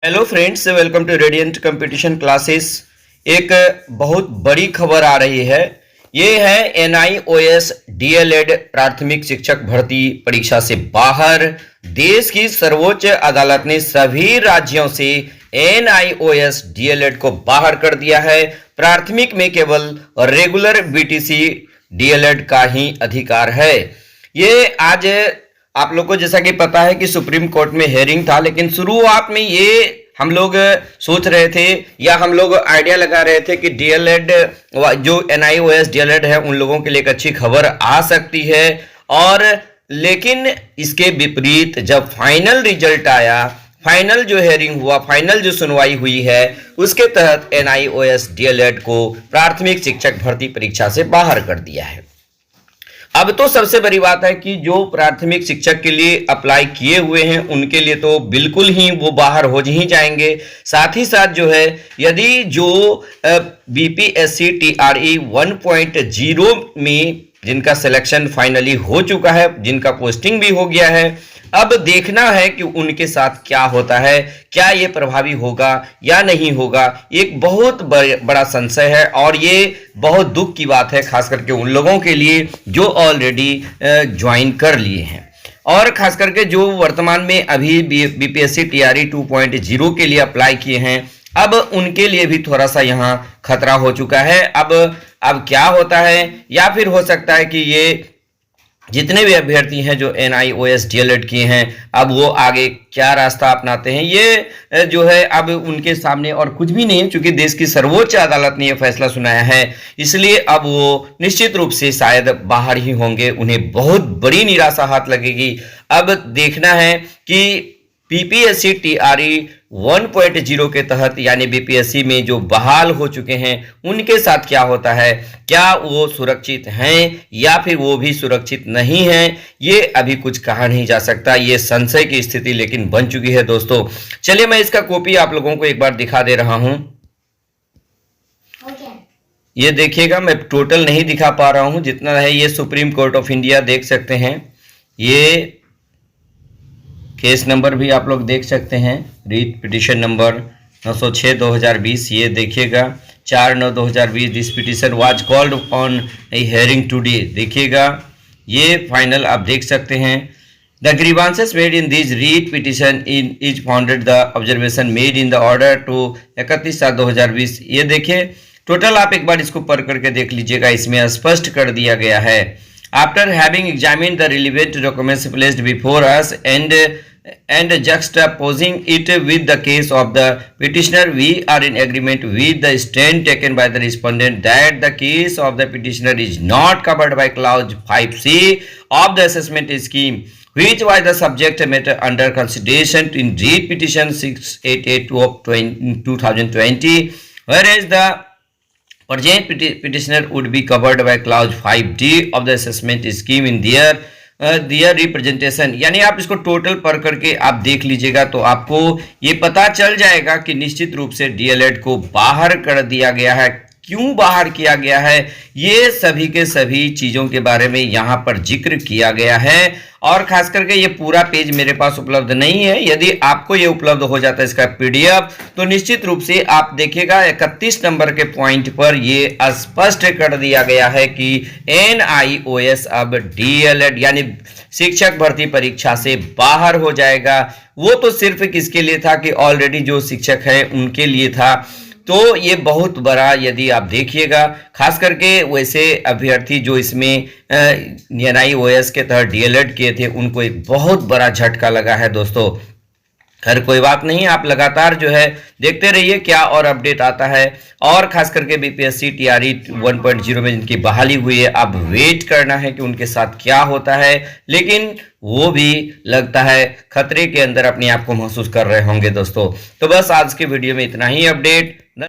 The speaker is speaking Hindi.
Hello friends, welcome to radiant competition classes. एक बहुत बड़ी खबर आ रही है। ये है NIOS DLED प्राथमिक शिक्षक भर्ती परीक्षा से बाहर। देश की सर्वोच्च अदालत ने सभी राज्यों से NIOS DLED को बाहर कर दिया है। प्राथमिक में केवल रेगुलर BTC DLED का ही अधिकार है। ये आज आप लोग को जैसा कि पता है कि सुप्रीम कोर्ट में हेयरिंग था, लेकिन शुरुआत में ये हम लोग सोच रहे थे या हम लोग आइडिया लगा रहे थे कि DLED जो NIOS DLED है उन लोगों के लिए एक अच्छी खबर आ सकती है। और लेकिन इसके विपरीत जब फाइनल रिजल्ट आया, फाइनल जो हेयरिंग हुआ, फाइनल जो सुनवाई हुई है, उसके तहत NIOS DLED को प्राथमिक शिक्षक भर्ती परीक्षा से बाहर कर दिया है। अब तो सबसे बड़ी बात है कि जो प्राथमिक शिक्षक के लिए अप्लाई किए हुए हैं उनके लिए तो बिल्कुल ही वो बाहर हो ही जाएंगे। साथ ही साथ जो है, यदि जो BPSC TRE 1.0 में जिनका सिलेक्शन फाइनली हो चुका है, जिनका पोस्टिंग भी हो गया है, अब देखना है कि उनके साथ क्या होता है, क्या ये प्रभावी होगा या नहीं होगा। एक बहुत बड़ा संशय है और ये बहुत दुख की बात है, खास करके उन लोगों के लिए जो ऑलरेडी ज्वाइन कर लिए हैं और खास करके जो वर्तमान में अभी BPSC TRE 2.0 के लिए अप्लाई किए हैं। अब उनके लिए भी थोड़ा सा यहाँ खतरा हो चुका है। अब क्या होता है, या फिर हो सकता है कि ये जितने भी अभ्यर्थी हैं जो NIOS DLED किए हैं, अब वो आगे क्या रास्ता अपनाते हैं, ये जो है अब उनके सामने और कुछ भी नहीं है, क्योंकि देश की सर्वोच्च अदालत ने यह फैसला सुनाया है। इसलिए अब वो निश्चित रूप से शायद बाहर ही होंगे। उन्हें बहुत बड़ी निराशा हाथ लगेगी। अब देखना है कि BPSC TRE 1.0 के तहत यानी BPSC में जो बहाल हो चुके हैं उनके साथ क्या होता है, क्या वो सुरक्षित हैं या फिर वो भी सुरक्षित नहीं हैं, ये अभी कुछ कहा नहीं जा सकता। ये संशय की स्थिति लेकिन बन चुकी है दोस्तों। चलिए मैं इसका कॉपी आप लोगों को एक बार दिखा दे रहा हूं। ये देखिएगा, मैं टोटल नहीं दिखा पा रहा हूं जितना है। ये सुप्रीम कोर्ट ऑफ इंडिया देख सकते हैं, ये केस नंबर भी आप लोग देख सकते हैं, रीट पिटिशन नंबर 906/2020। ये देखिएगा 4/9/2020, this petition was called on a hearing today. देखिएगा ये फाइनल आप देख सकते हैं। The grievances made in this writ petition in is founded the observation made in the order to 31/7/2020। ये देखिए टोटल, आप एक बार इसको पढ़ करके देख लीजिएगा। इसमें स्पष्ट कर दिया गया है, after having examined the relevant documents placed before us and juxtaposing it with the case of the petitioner, we are in agreement with the stand taken by the respondent that the case of the petitioner is not covered by clause 5C of the assessment scheme, which was the subject matter under consideration in read petition 688 of 2020, whereas the present petitioner would be covered by clause 5D of the assessment scheme in their representation. यानी आप इसको टोटल पढ़ करके आप देख लीजिएगा तो आपको ये पता चल जाएगा कि निश्चित रूप से DLED को बाहर कर दिया गया है। क्यों बाहर किया गया है, ये सभी के सभी चीज़ों के बारे में यहाँ पर जिक्र किया गया है। और खास करके ये पूरा पेज मेरे पास उपलब्ध नहीं है। यदि आपको ये उपलब्ध हो जाता है इसका PDF, तो निश्चित रूप से आप देखिएगा 31 नंबर के पॉइंट पर ये स्पष्ट कर दिया गया है कि NIOS अब DLED यानी शिक्षक भर्ती परीक्षा से बाहर हो जाएगा। वो तो सिर्फ किसके लिए था कि ऑलरेडी जो शिक्षक है उनके लिए था। तो ये बहुत बड़ा, यदि आप देखिएगा, खास करके वैसे अभ्यर्थी जो इसमें NIOS के तहत DLED किए थे उनको एक बहुत बड़ा झटका लगा है दोस्तों। खैर कोई बात नहीं, आप लगातार जो है देखते रहिए क्या और अपडेट आता है। और खास करके BPSC TRE 1.0 में जिनकी बहाली हुई है, अब वेट करना है कि उनके साथ क्या होता है। लेकिन वो भी लगता है खतरे के अंदर अपने आप को महसूस कर रहे होंगे दोस्तों। तो बस आज के वीडियो में इतना ही अपडेट।